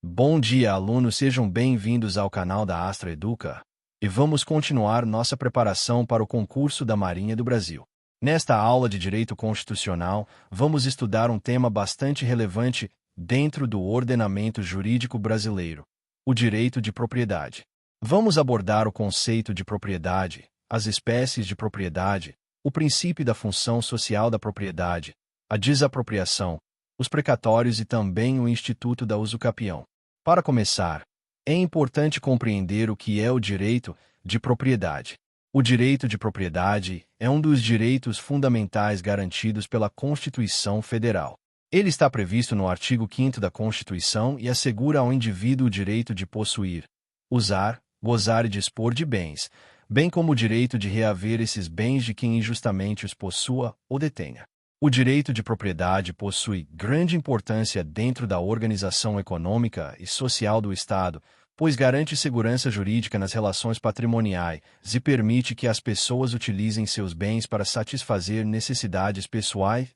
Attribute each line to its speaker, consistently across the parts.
Speaker 1: Bom dia, alunos, sejam bem-vindos ao canal da Astra Educa. E vamos continuar nossa preparação para o concurso da Marinha do Brasil. Nesta aula de Direito Constitucional, vamos estudar um tema bastante relevante dentro do ordenamento jurídico brasileiro: o direito de propriedade. Vamos abordar o conceito de propriedade, as espécies de propriedade, o princípio da função social da propriedade, a desapropriação, os precatórios e também o Instituto da Usucapião. Para começar, é importante compreender o que é o direito de propriedade. O direito de propriedade é um dos direitos fundamentais garantidos pela Constituição Federal. Ele está previsto no artigo 5º da Constituição e assegura ao indivíduo o direito de possuir, usar, gozar e dispor de bens, bem como o direito de reaver esses bens de quem injustamente os possua ou detenha. O direito de propriedade possui grande importância dentro da organização econômica e social do Estado, pois garante segurança jurídica nas relações patrimoniais e permite que as pessoas utilizem seus bens para satisfazer necessidades pessoais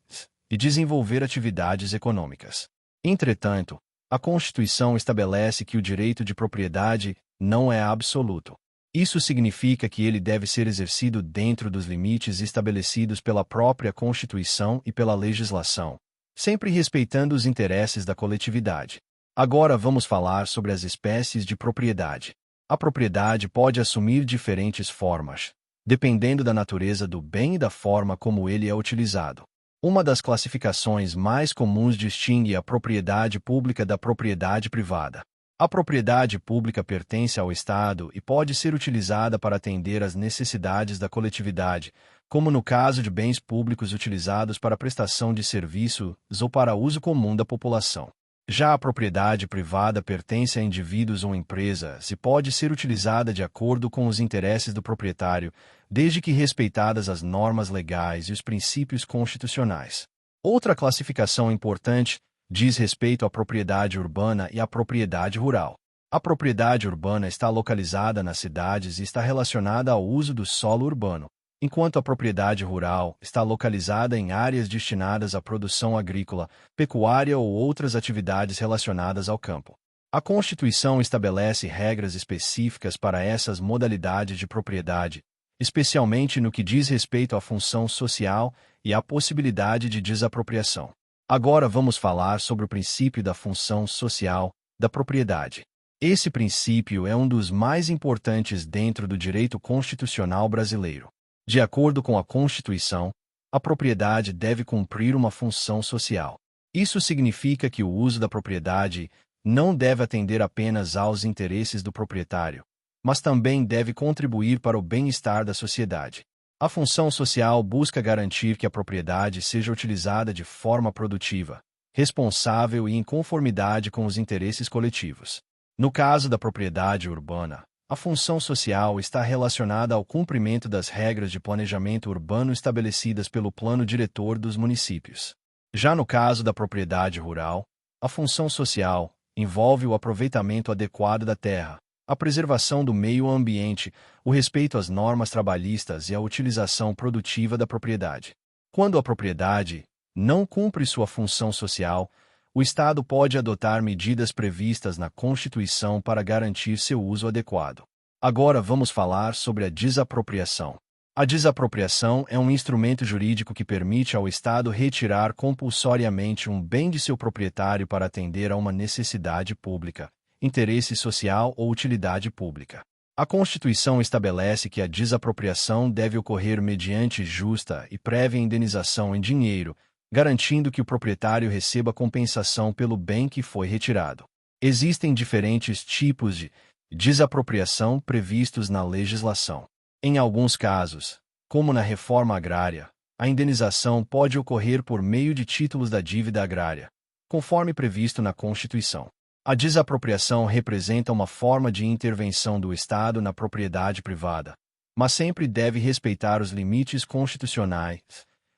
Speaker 1: e desenvolver atividades econômicas. Entretanto, a Constituição estabelece que o direito de propriedade não é absoluto. Isso significa que ele deve ser exercido dentro dos limites estabelecidos pela própria Constituição e pela legislação, sempre respeitando os interesses da coletividade. Agora vamos falar sobre as espécies de propriedade. A propriedade pode assumir diferentes formas, dependendo da natureza do bem e da forma como ele é utilizado. Uma das classificações mais comuns distingue a propriedade pública da propriedade privada. A propriedade pública pertence ao Estado e pode ser utilizada para atender às necessidades da coletividade, como no caso de bens públicos utilizados para prestação de serviços ou para uso comum da população. Já a propriedade privada pertence a indivíduos ou empresas e pode ser utilizada de acordo com os interesses do proprietário, desde que respeitadas as normas legais e os princípios constitucionais. Outra classificação importante diz respeito à propriedade urbana e à propriedade rural. A propriedade urbana está localizada nas cidades e está relacionada ao uso do solo urbano, enquanto a propriedade rural está localizada em áreas destinadas à produção agrícola, pecuária ou outras atividades relacionadas ao campo. A Constituição estabelece regras específicas para essas modalidades de propriedade, especialmente no que diz respeito à função social e à possibilidade de desapropriação. Agora vamos falar sobre o princípio da função social da propriedade. Esse princípio é um dos mais importantes dentro do direito constitucional brasileiro. De acordo com a Constituição, a propriedade deve cumprir uma função social. Isso significa que o uso da propriedade não deve atender apenas aos interesses do proprietário, mas também deve contribuir para o bem-estar da sociedade. A função social busca garantir que a propriedade seja utilizada de forma produtiva, responsável e em conformidade com os interesses coletivos. No caso da propriedade urbana, a função social está relacionada ao cumprimento das regras de planejamento urbano estabelecidas pelo plano diretor dos municípios. Já no caso da propriedade rural, a função social envolve o aproveitamento adequado da terra, a preservação do meio ambiente, o respeito às normas trabalhistas e a utilização produtiva da propriedade. Quando a propriedade não cumpre sua função social, o Estado pode adotar medidas previstas na Constituição para garantir seu uso adequado. Agora vamos falar sobre a desapropriação. A desapropriação é um instrumento jurídico que permite ao Estado retirar compulsoriamente um bem de seu proprietário para atender a uma necessidade pública, interesse social ou utilidade pública. A Constituição estabelece que a desapropriação deve ocorrer mediante justa e prévia indenização em dinheiro, garantindo que o proprietário receba compensação pelo bem que foi retirado. Existem diferentes tipos de desapropriação previstos na legislação. Em alguns casos, como na reforma agrária, a indenização pode ocorrer por meio de títulos da dívida agrária, conforme previsto na Constituição. A desapropriação representa uma forma de intervenção do Estado na propriedade privada, mas sempre deve respeitar os limites constitucionais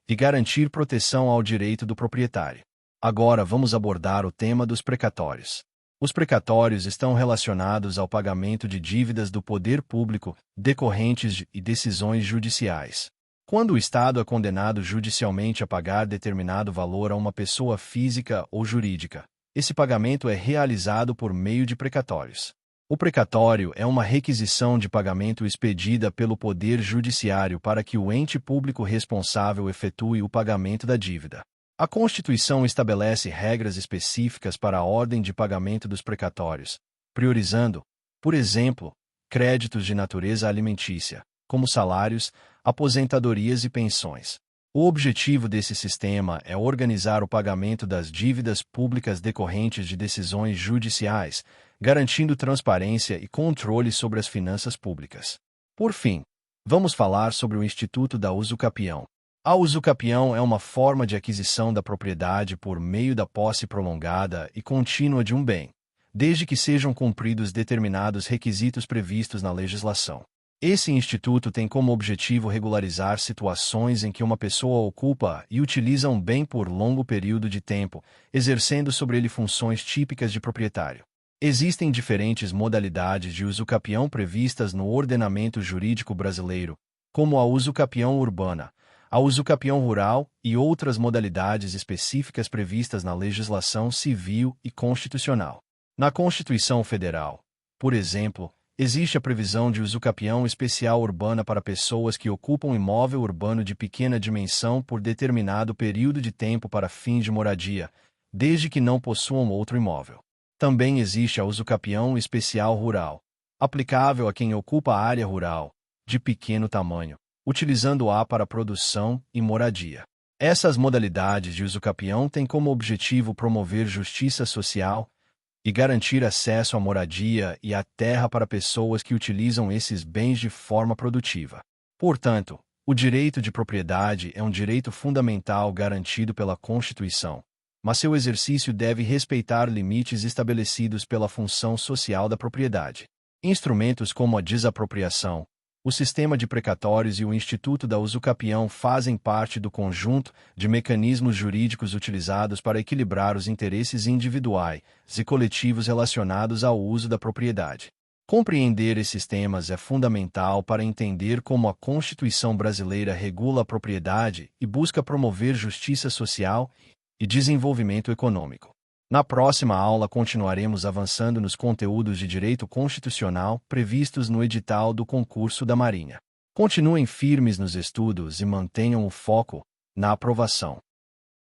Speaker 1: e garantir proteção ao direito do proprietário. Agora vamos abordar o tema dos precatórios. Os precatórios estão relacionados ao pagamento de dívidas do poder público decorrentes de decisões judiciais. Quando o Estado é condenado judicialmente a pagar determinado valor a uma pessoa física ou jurídica, Esse pagamento é realizado por meio de precatórios. O precatório é uma requisição de pagamento expedida pelo Poder Judiciário para que o ente público responsável efetue o pagamento da dívida. A Constituição estabelece regras específicas para a ordem de pagamento dos precatórios, priorizando, por exemplo, créditos de natureza alimentícia, como salários, aposentadorias e pensões. O objetivo desse sistema é organizar o pagamento das dívidas públicas decorrentes de decisões judiciais, garantindo transparência e controle sobre as finanças públicas. Por fim, vamos falar sobre o Instituto da Usucapião. A usucapião é uma forma de aquisição da propriedade por meio da posse prolongada e contínua de um bem, desde que sejam cumpridos determinados requisitos previstos na legislação. Esse instituto tem como objetivo regularizar situações em que uma pessoa ocupa e utiliza um bem por longo período de tempo, exercendo sobre ele funções típicas de proprietário. Existem diferentes modalidades de usucapião previstas no ordenamento jurídico brasileiro, como a usucapião urbana, a usucapião rural e outras modalidades específicas previstas na legislação civil e constitucional. Na Constituição Federal, por exemplo, existe a previsão de usucapião especial urbana para pessoas que ocupam imóvel urbano de pequena dimensão por determinado período de tempo para fins de moradia, desde que não possuam outro imóvel. Também existe a usucapião especial rural, aplicável a quem ocupa a área rural, de pequeno tamanho, utilizando-a para produção e moradia. Essas modalidades de usucapião têm como objetivo promover justiça social e garantir acesso à moradia e à terra para pessoas que utilizam esses bens de forma produtiva. Portanto, o direito de propriedade é um direito fundamental garantido pela Constituição, mas seu exercício deve respeitar limites estabelecidos pela função social da propriedade. Instrumentos como a desapropriação, o sistema de precatórios e o Instituto da Usucapião fazem parte do conjunto de mecanismos jurídicos utilizados para equilibrar os interesses individuais e coletivos relacionados ao uso da propriedade. Compreender esses temas é fundamental para entender como a Constituição brasileira regula a propriedade e busca promover justiça social e desenvolvimento econômico. Na próxima aula continuaremos avançando nos conteúdos de direito constitucional previstos no edital do concurso da Marinha. Continuem firmes nos estudos e mantenham o foco na aprovação.